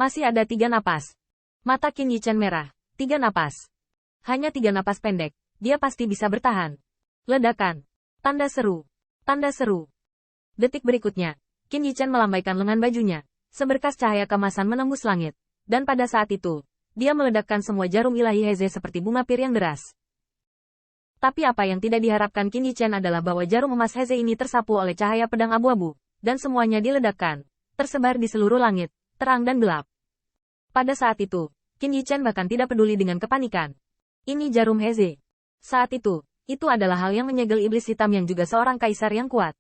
Masih ada 3 napas. Mata Qin Yichen merah. 3 napas. Hanya 3 napas pendek. Dia pasti bisa bertahan. Ledakan. Tanda seru. Tanda seru. Detik berikutnya, Qin Yichen melambaikan lengan bajunya. Seberkas cahaya kemasan menembus langit. Dan pada saat itu, dia meledakkan semua jarum ilahi Heze seperti bunga pir yang deras. Tapi apa yang tidak diharapkan Qin Yichen adalah bahwa jarum emas Heze ini tersapu oleh cahaya pedang abu-abu. Dan semuanya diledakkan. Tersebar di seluruh langit, terang dan gelap. Pada saat itu, Qin Yichen bahkan tidak peduli dengan kepanikan. Ini jarum Heze. Saat itu adalah hal yang menyegel iblis hitam yang juga seorang kaisar yang kuat.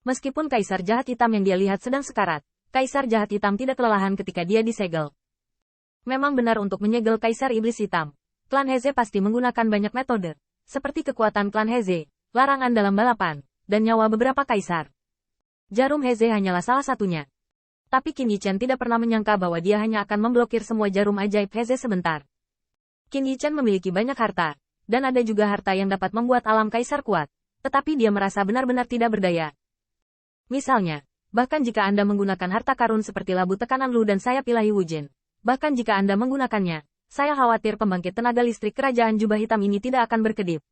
Meskipun kaisar jahat hitam yang dia lihat sedang sekarat, kaisar jahat hitam tidak kelelahan ketika dia disegel. Memang benar untuk menyegel kaisar iblis hitam. Klan Heze pasti menggunakan banyak metode, seperti kekuatan klan Heze, larangan dalam balapan, dan nyawa beberapa kaisar. Jarum Heze hanyalah salah satunya. Tapi Qin Yichen tidak pernah menyangka bahwa dia hanya akan memblokir semua jarum ajaib Heze sebentar. Qin Yichen memiliki banyak harta, dan ada juga harta yang dapat membuat alam kaisar kuat, tetapi dia merasa benar-benar tidak berdaya. Misalnya, bahkan jika Anda menggunakan harta karun seperti labu tekanan Lu dan sayap ilahi Wujin, bahkan jika Anda menggunakannya, saya khawatir pembangkit tenaga listrik kerajaan jubah hitam ini tidak akan berkedip.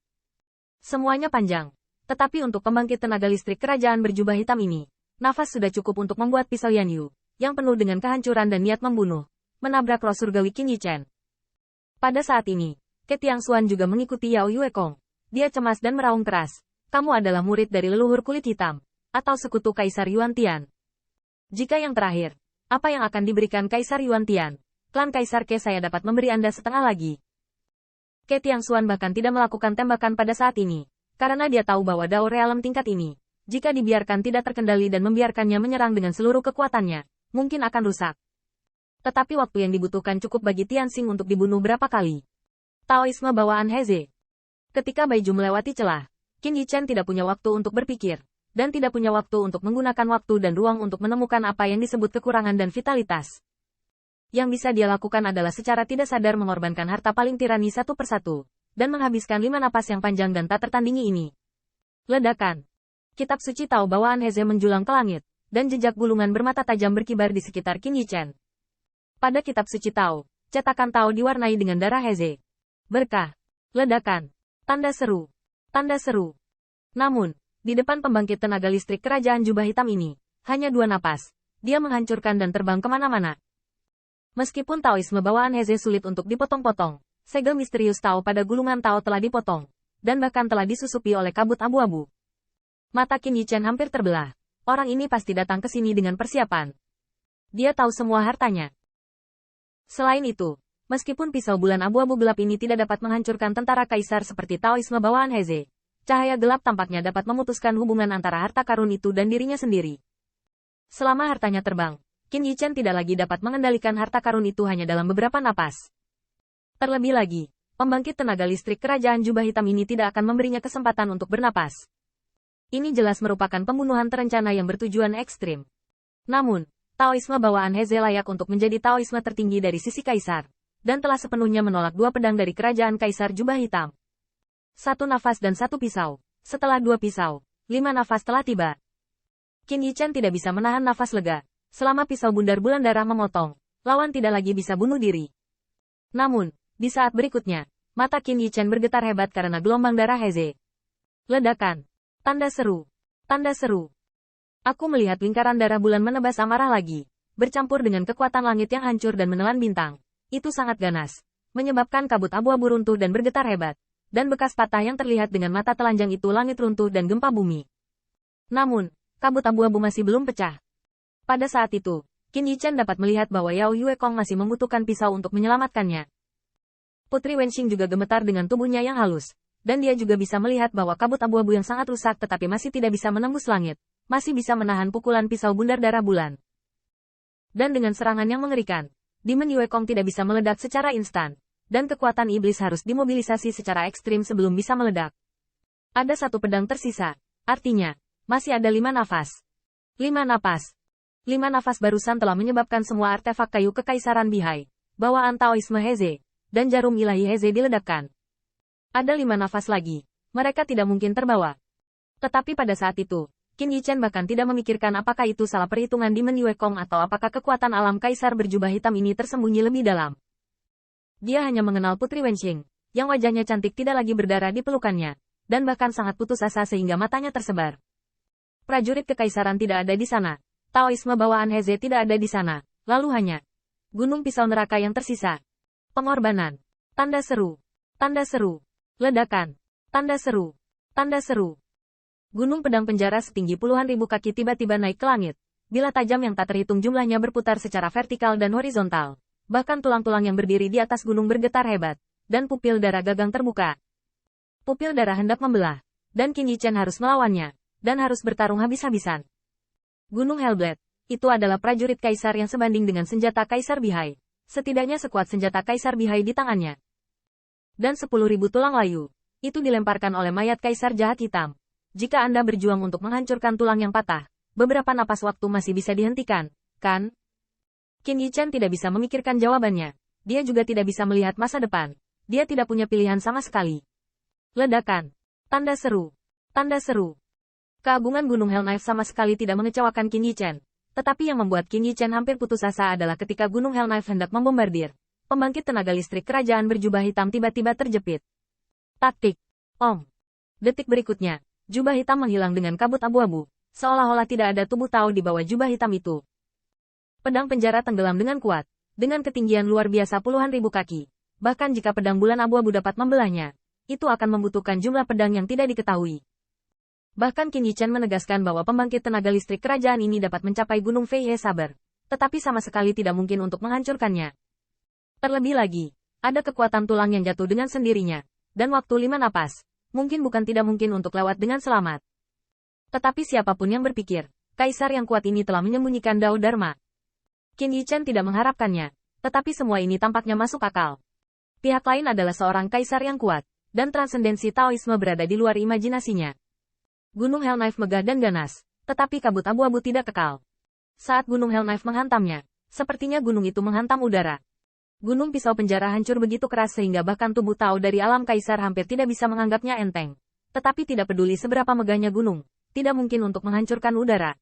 Semuanya panjang. Tetapi untuk pembangkit tenaga listrik kerajaan berjubah hitam ini, nafas sudah cukup untuk membuat pisau Yanyu, yang penuh dengan kehancuran dan niat membunuh, menabrak roh surgawi Qin Yichen. Pada saat ini, Ke Tiangxuan juga mengikuti Yao Yuekong. Dia cemas dan meraung keras. Kamu adalah murid dari leluhur kulit hitam, atau sekutu Kaisar Yuan Tian. Jika yang terakhir, apa yang akan diberikan Kaisar Yuan Tian? Klan Kaisar Ke saya dapat memberi Anda setengah lagi. Ke Tiangxuan bahkan tidak melakukan tembakan pada saat ini. Karena dia tahu bahwa Dao Realem tingkat ini, jika dibiarkan tidak terkendali dan membiarkannya menyerang dengan seluruh kekuatannya, mungkin akan rusak. Tetapi waktu yang dibutuhkan cukup bagi Tianxing untuk dibunuh berapa kali. Taoisme bawaan Heze. Ketika Baiju melewati celah, Qin Yichen tidak punya waktu untuk berpikir, dan tidak punya waktu untuk menggunakan waktu dan ruang untuk menemukan apa yang disebut kekurangan dan vitalitas. Yang bisa dia lakukan adalah secara tidak sadar mengorbankan harta paling tirani satu persatu. Dan menghabiskan 5 napas yang panjang dan tak tertandingi ini. Ledakan. Kitab suci Tao bawaan Heze menjulang ke langit, dan jejak gulungan bermata tajam berkibar di sekitar Qin Yichen. Pada kitab suci Tao, cetakan Tao diwarnai dengan darah Heze. Berkah. Ledakan. Tanda seru. Tanda seru. Namun, di depan pembangkit tenaga listrik kerajaan jubah hitam ini, hanya 2 napas. Dia menghancurkan dan terbang kemana-mana. Meskipun Taoisme bawaan Heze sulit untuk dipotong-potong, segel misterius Tao pada gulungan Tao telah dipotong, dan bahkan telah disusupi oleh kabut abu-abu. Mata Qin Yichen hampir terbelah. Orang ini pasti datang ke sini dengan persiapan. Dia tahu semua hartanya. Selain itu, meskipun pisau bulan abu-abu gelap ini tidak dapat menghancurkan tentara kaisar seperti Taoisme bawaan Heze, cahaya gelap tampaknya dapat memutuskan hubungan antara harta karun itu dan dirinya sendiri. Selama hartanya terbang, Qin Yichen tidak lagi dapat mengendalikan harta karun itu hanya dalam beberapa napas. Terlebih lagi, pembangkit tenaga listrik kerajaan jubah hitam ini tidak akan memberinya kesempatan untuk bernapas. Ini jelas merupakan pembunuhan terencana yang bertujuan ekstrim. Namun, Taoisme bawaan Heze layak untuk menjadi Taoisme tertinggi dari sisi kaisar, dan telah sepenuhnya menolak 2 pedang dari kerajaan kaisar jubah hitam. 1 nafas dan 1 pisau. Setelah 2 pisau, 5 nafas telah tiba. Qin Yichen tidak bisa menahan nafas lega. Selama pisau bundar bulan darah memotong, lawan tidak lagi bisa bunuh diri. Namun, di saat berikutnya, mata Qin Yichen bergetar hebat karena gelombang darah Heze. Ledakan. Tanda seru. Tanda seru. Aku melihat lingkaran darah bulan menebas amarah lagi, bercampur dengan kekuatan langit yang hancur dan menelan bintang. Itu sangat ganas, menyebabkan kabut abu-abu runtuh dan bergetar hebat, dan bekas patah yang terlihat dengan mata telanjang itu langit runtuh dan gempa bumi. Namun, kabut abu-abu masih belum pecah. Pada saat itu, Qin Yichen dapat melihat bahwa Yao Yuekong masih membutuhkan pisau untuk menyelamatkannya. Putri Wenxing juga gemetar dengan tubuhnya yang halus, dan dia juga bisa melihat bahwa kabut abu-abu yang sangat rusak tetapi masih tidak bisa menembus langit, masih bisa menahan pukulan pisau bundar darah bulan. Dan dengan serangan yang mengerikan, Demon Yuekong tidak bisa meledak secara instan, dan kekuatan iblis harus dimobilisasi secara ekstrim sebelum bisa meledak. Ada 1 pedang tersisa, artinya, masih ada 5 nafas. 5 napas. 5 nafas barusan telah menyebabkan semua artefak kayu kekaisaran Bihai, bawaan Taoisme Heze, dan jarum ilahi Heze diledakkan. Ada 5 nafas lagi. Mereka tidak mungkin terbawa. Tetapi pada saat itu, Qin Yichen bahkan tidak memikirkan apakah itu salah perhitungan di Men Yuekong atau apakah kekuatan alam kaisar berjubah hitam ini tersembunyi lebih dalam. Dia hanya mengenal Putri Wenxing, yang wajahnya cantik tidak lagi berdarah di pelukannya, dan bahkan sangat putus asa sehingga matanya tersebar. Prajurit kekaisaran tidak ada di sana. Taoisme bawaan Heze tidak ada di sana. Lalu hanya gunung pisau neraka yang tersisa. Pengorbanan. Tanda seru. Tanda seru. Ledakan. Tanda seru. Tanda seru. Gunung pedang penjara setinggi puluhan ribu kaki tiba-tiba naik ke langit. Bila tajam yang tak terhitung jumlahnya berputar secara vertikal dan horizontal. Bahkan tulang-tulang yang berdiri di atas gunung bergetar hebat. Dan pupil darah gagang terbuka. Pupil darah hendak membelah. Dan Qin Yichen harus melawannya. Dan harus bertarung habis-habisan. Gunung Hellblade. Itu adalah prajurit kaisar yang sebanding dengan senjata Kaisar Bihai. Setidaknya sekuat senjata Kaisar Bihai di tangannya. Dan 10.000 tulang layu. Itu dilemparkan oleh mayat Kaisar Jahat Hitam. Jika Anda berjuang untuk menghancurkan tulang yang patah, beberapa napas waktu masih bisa dihentikan, kan? Qin Yichen tidak bisa memikirkan jawabannya. Dia juga tidak bisa melihat masa depan. Dia tidak punya pilihan sama sekali. Ledakan. Tanda seru. Tanda seru. Keagungan Gunung Hellknife sama sekali tidak mengecewakan Qin Yichen. Tetapi yang membuat Qin Yichen hampir putus asa adalah ketika Gunung Hellknife hendak membombardir. Pembangkit tenaga listrik kerajaan berjubah hitam tiba-tiba terjepit. Taktik. Om. Detik berikutnya. Jubah hitam menghilang dengan kabut abu-abu, seolah-olah tidak ada tubuh Tao di bawah jubah hitam itu. Pedang penjara tenggelam dengan kuat, dengan ketinggian luar biasa puluhan ribu kaki. Bahkan jika pedang bulan abu-abu dapat membelahnya, itu akan membutuhkan jumlah pedang yang tidak diketahui. Bahkan Qin Yichen menegaskan bahwa pembangkit tenaga listrik kerajaan ini dapat mencapai Gunung Feihe Saber, tetapi sama sekali tidak mungkin untuk menghancurkannya. Terlebih lagi, ada kekuatan tulang yang jatuh dengan sendirinya, dan waktu 5 napas. Mungkin bukan tidak mungkin untuk lewat dengan selamat. Tetapi siapapun yang berpikir, kaisar yang kuat ini telah menyembunyikan Dao Dharma. Qin Yichen tidak mengharapkannya, tetapi semua ini tampaknya masuk akal. Pihak lain adalah seorang kaisar yang kuat, dan transendensi Taoisme berada di luar imajinasinya. Gunung Hellknife megah dan ganas, tetapi kabut abu-abu tidak kekal. Saat Gunung Hellknife menghantamnya, sepertinya gunung itu menghantam udara. Gunung pisau penjara hancur begitu keras sehingga bahkan tubuh Tao dari alam kaisar hampir tidak bisa menganggapnya enteng. Tetapi tidak peduli seberapa megahnya gunung, tidak mungkin untuk menghancurkan udara.